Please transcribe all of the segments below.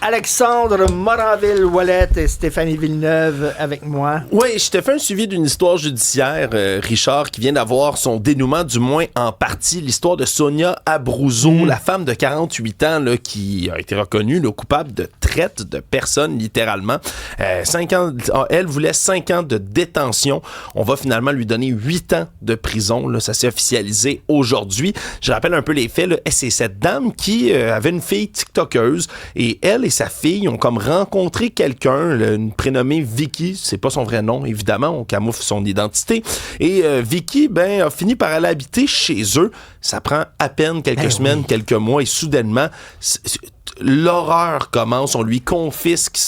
Alexandre Moranville-Ouellette et Stéphanie Villeneuve avec moi. Oui, je te fais un suivi d'une histoire judiciaire, Richard, qui vient d'avoir son dénouement, du moins en partie. L'histoire de Sonia Abruzzo, la femme de 48 ans là, qui a été reconnue coupable de traite de personnes, littéralement. 5 ans, elle voulait 5 ans de détention. On va finalement lui donner 8 ans de prison. Là, ça s'est officialisé aujourd'hui. Je rappelle un peu les faits. Là. C'est cette dame qui avait une fille tiktokeuse et elle et sa fille ont comme rencontré quelqu'un, une prénommée Vicky. C'est pas son vrai nom, évidemment. On camoufle son identité. Et Vicky, a fini par aller habiter chez eux. Ça prend à peine quelques semaines, quelques mois et soudainement... L'horreur commence, on lui confisque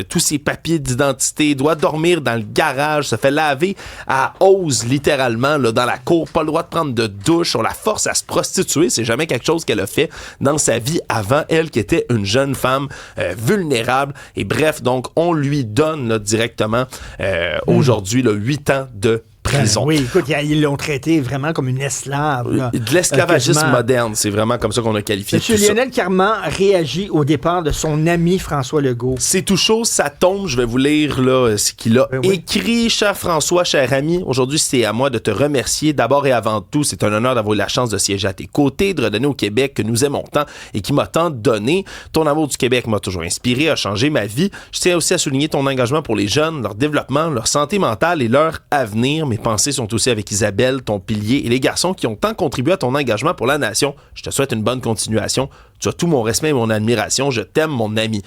tous ses papiers d'identité, il doit dormir dans le garage, se fait laver à hausse littéralement là, dans la cour, pas le droit de prendre de douche, on la force à se prostituer, c'est jamais quelque chose qu'elle a fait dans sa vie avant, elle qui était une jeune femme vulnérable, et bref, donc on lui donne là, directement aujourd'hui 8 ans de prison. Oui, écoute, ils l'ont traité vraiment comme une esclave. Là. De l'esclavagisme moderne, c'est vraiment comme ça qu'on a qualifié Monsieur tout Lionel Carman réagit au départ de son ami François Legault. C'est tout chaud, ça tombe. Je vais vous lire là, ce qu'il a écrit. Cher François, cher ami, aujourd'hui, c'est à moi de te remercier. D'abord et avant tout, c'est un honneur d'avoir eu la chance de siéger à tes côtés, de redonner au Québec que nous aimons tant et qui m'a tant donné. Ton amour du Québec m'a toujours inspiré, a changé ma vie. Je tiens aussi à souligner ton engagement pour les jeunes, leur développement, leur santé mentale et leur avenir. Mes pensées sont aussi avec Isabelle, ton pilier, et les garçons qui ont tant contribué à ton engagement pour la nation. Je te souhaite une bonne continuation. Tu as tout mon respect et mon admiration. Je t'aime, mon ami.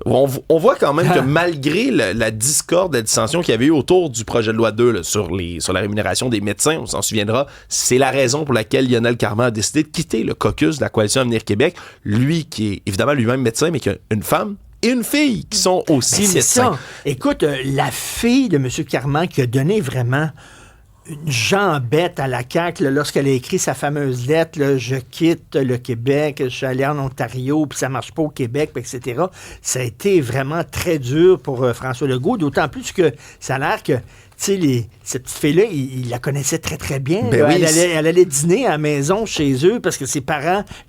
On voit quand même que malgré la discorde, la dissension qu'il y avait eu autour du projet de loi 2 là, sur la rémunération des médecins, on s'en souviendra, c'est la raison pour laquelle Lionel Carman a décidé de quitter le caucus de la Coalition Avenir Québec. Lui, qui est évidemment lui-même médecin, mais qui a une femme et une fille qui sont aussi médecins. Ça. Écoute, la fille de M. Carman qui a donné vraiment une jambette à la CAQ lorsqu'elle a écrit sa fameuse lettre, là, je quitte le Québec, je suis allé en Ontario, puis ça marche pas au Québec, etc. Ça a été vraiment très dur pour François Legault, d'autant plus que ça a l'air que cette petite fille-là, il la connaissait très, très bien. Oui, elle allait dîner à la maison chez eux parce que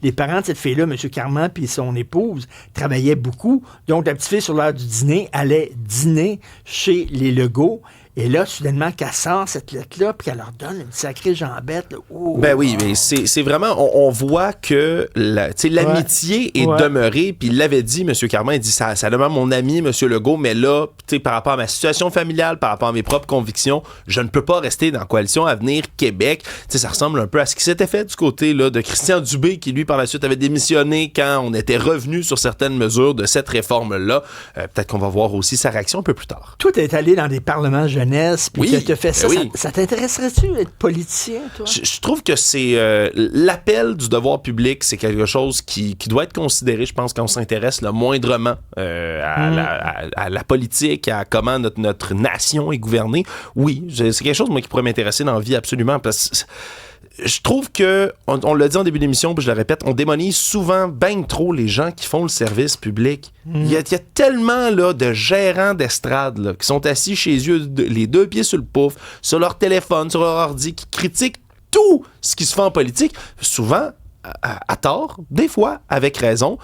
les parents de cette fille-là, M. Carman puis son épouse, travaillaient beaucoup. Donc, la petite fille, sur l'heure du dîner, allait dîner chez les Legault. Et là, soudainement, qu'elle sort cette lettre-là, puis qu'elle leur donne une sacrée jambette. Là. Oui, mais c'est vraiment... On voit que l'amitié est demeurée, puis il l'avait dit, M. Carman, il dit, ça demeure mon ami, M. Legault, mais là, par rapport à ma situation familiale, par rapport à mes propres convictions, je ne peux pas rester dans la Coalition Avenir Québec. Ça ressemble un peu à ce qui s'était fait du côté là, de Christian Dubé, qui, lui, par la suite, avait démissionné quand on était revenu sur certaines mesures de cette réforme-là. Peut-être qu'on va voir aussi sa réaction un peu plus tard. Toi, t'es allé dans des parlements jeunesse, puis tu as fait ça. Oui. Ça t'intéresserait-tu être politicien, toi? Je trouve que c'est l'appel du devoir public, c'est quelque chose qui doit être considéré, je pense, quand on s'intéresse le moindrement à la politique, à comment notre nation est gouvernée. Oui, c'est quelque chose, moi, qui pourrait m'intéresser dans la vie, absolument, parce que je trouve que, on l'a dit en début d'émission, puis je le répète, on démonise souvent bien trop les gens qui font le service public. Il y a tellement là, de gérants d'estrade là, qui sont assis chez eux, les deux pieds sur le pouf, sur leur téléphone, sur leur ordi, qui critiquent tout ce qui se fait en politique, souvent à tort, des fois avec raison,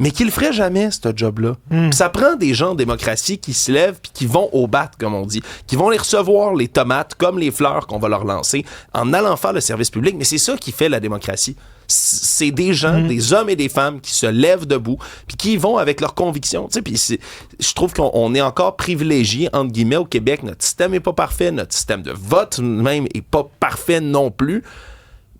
mais qui le ferait jamais, ce job-là. Puis ça prend des gens en démocratie qui se lèvent puis qui vont au bat, comme on dit, qui vont les recevoir, les tomates, comme les fleurs qu'on va leur lancer, en allant faire le service public. Mais c'est ça qui fait la démocratie. C'est des gens, des hommes et des femmes qui se lèvent debout puis qui vont avec leurs convictions. Puis je trouve qu'on est encore privilégié, entre guillemets, au Québec. Notre système est pas parfait, notre système de vote même est pas parfait non plus.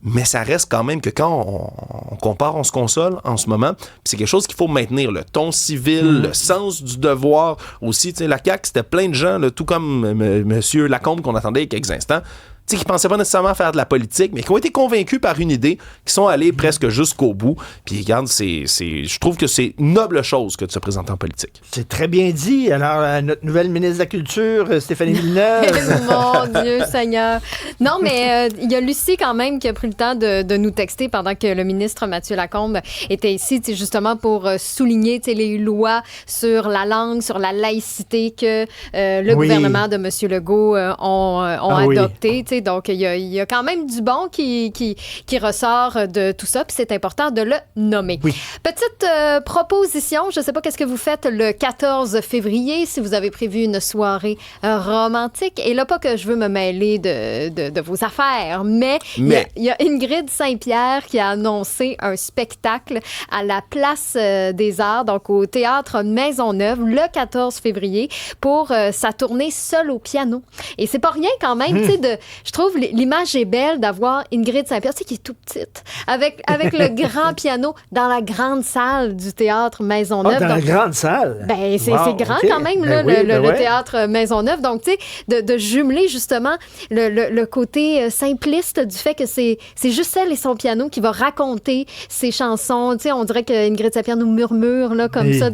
Mais ça reste quand même que quand on compare, on se console en ce moment. Puis c'est quelque chose qu'il faut maintenir, le ton civil, le sens du devoir aussi. La CAQ, c'était plein de gens, là, tout comme M. Lacombe qu'on attendait il y a quelques instants, qui ne pensaient pas nécessairement faire de la politique, mais qui ont été convaincus par une idée, qui sont allés presque jusqu'au bout. Puis regarde, je trouve que c'est une noble chose que de se présenter en politique. C'est très bien dit. Alors, notre nouvelle ministre de la Culture, Stéphanie Villeneuve. Mon Dieu Seigneur. Non, mais il y a Lucie quand même qui a pris le temps de nous texter pendant que le ministre Mathieu Lacombe était ici, justement pour souligner les lois sur la langue, sur la laïcité que le gouvernement de M. Legault ont adoptées. sais, donc il y a quand même du bon qui ressort de tout ça, puis c'est important de le nommer. Oui. Petite proposition, je ne sais pas qu'est-ce que vous faites le 14 février, si vous avez prévu une soirée romantique. Et là, pas que je veux me mêler de vos affaires, mais il y a Ingrid Saint-Pierre qui a annoncé un spectacle à la Place des Arts, donc au Théâtre Maisonneuve, le 14 février, pour sa tournée Seule au piano. Et c'est pas rien quand même, tu sais, je trouve l'image est belle d'avoir Ingrid Saint-Pierre, tu sais, qui est tout petite, avec le grand piano dans la grande salle du Théâtre Maisonneuve. Dans la grande salle? Ben, c'est grand quand même, là, le Théâtre Maisonneuve. Donc, tu sais, de jumeler justement le côté simpliste du fait que c'est juste elle et son piano qui va raconter ses chansons. Tu sais, on dirait que Ingrid Saint-Pierre nous murmure là, comme ça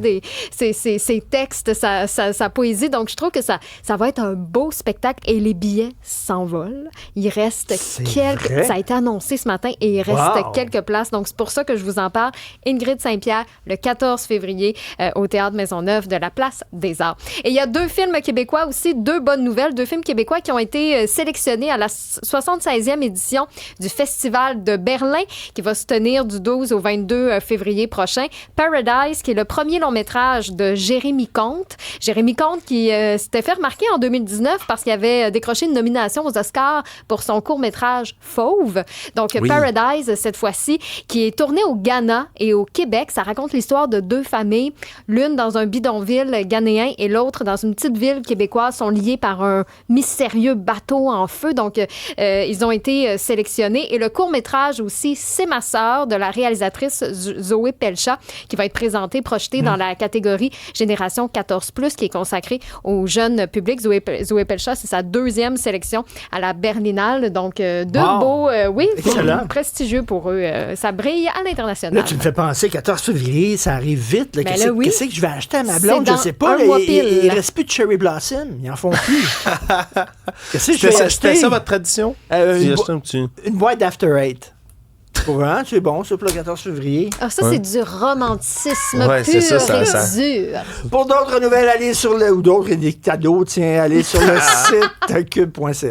ses textes, sa poésie. Donc, je trouve que ça va être un beau spectacle et les billets s'envolent. Il reste ça a été annoncé ce matin et il reste quelques places. Donc, c'est pour ça que je vous en parle. Ingrid Saint-Pierre, le 14 février, au Théâtre Maisonneuve de la Place des Arts. Et il y a 2 films québécois aussi, 2 bonnes nouvelles, 2 films québécois qui ont été sélectionnés à la 76e édition du Festival de Berlin qui va se tenir du 12 au 22 février prochain. Paradise, qui est le premier long-métrage de Jérémy Comte. Jérémy Comte qui s'était fait remarquer en 2019 parce qu'il avait décroché une nomination aux Oscars pour son court-métrage Fauve. Donc, Paradise, cette fois-ci, qui est tourné au Ghana et au Québec. Ça raconte l'histoire de 2 familles, l'une dans un bidonville ghanéen et l'autre dans une petite ville québécoise, sont liées par un mystérieux bateau en feu. Donc, ils ont été sélectionnés. Et le court-métrage aussi, C'est ma sœur, de la réalisatrice Zoé Pelcha, qui va être projeté dans la catégorie Génération 14+, qui est consacrée aux jeunes publics. Zoé Pelcha, c'est sa 2e sélection à la Berlinale. Donc, 2 beaux, prestigieux pour eux. Ça brille à l'international. Là, tu me fais penser, 14 février, ça arrive vite. Là. Qu'est-ce que je vais acheter à ma blonde? Je sais pas. Il reste plus de Cherry Blossom. Ils en font plus. Qu'est-ce que je vais acheter? C'était ça votre tradition? Une boîte d'After Eight. C'est bon, ça, pour le 14 février. Ah, ça, c'est du romantisme pur et dur. Pour d'autres nouvelles, allez sur ou d'autres cadeaux, allez sur le site cube.ca.